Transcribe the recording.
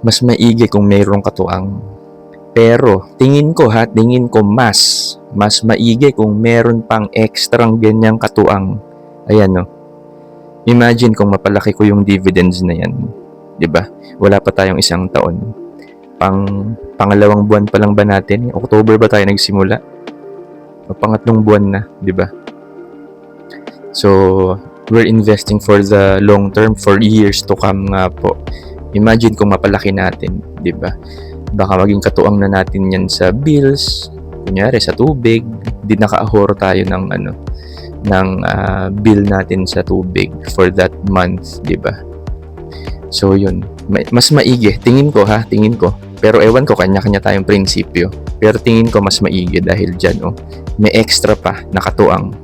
mas maigi kung mayroong katuang. Pero tingin ko mas maigi kung meron pang ekstrang ganyang katuang. Ayan no. Imagine kung mapalaki ko yung dividends na yan. 'Di ba? Wala pa tayong isang taon. Pangalawang buwan pa lang ba natin? October ba tayo nagsimula? O pangatlong buwan na, 'di ba? So, we're investing for the long term, for years to come nga po. Imagine kung mapalaki natin, 'di ba? Baka maging katuang na natin 'yan sa bills, kunyari sa tubig, di naka-ahorro tayo ng bill natin sa tubig for that month, 'di ba? So, yun. Mas maigi, tingin ko. Pero ewan ko, kanya-kanya tayong prinsipyo. Pero tingin ko mas maigi dahil dyan, may extra pa na katuang.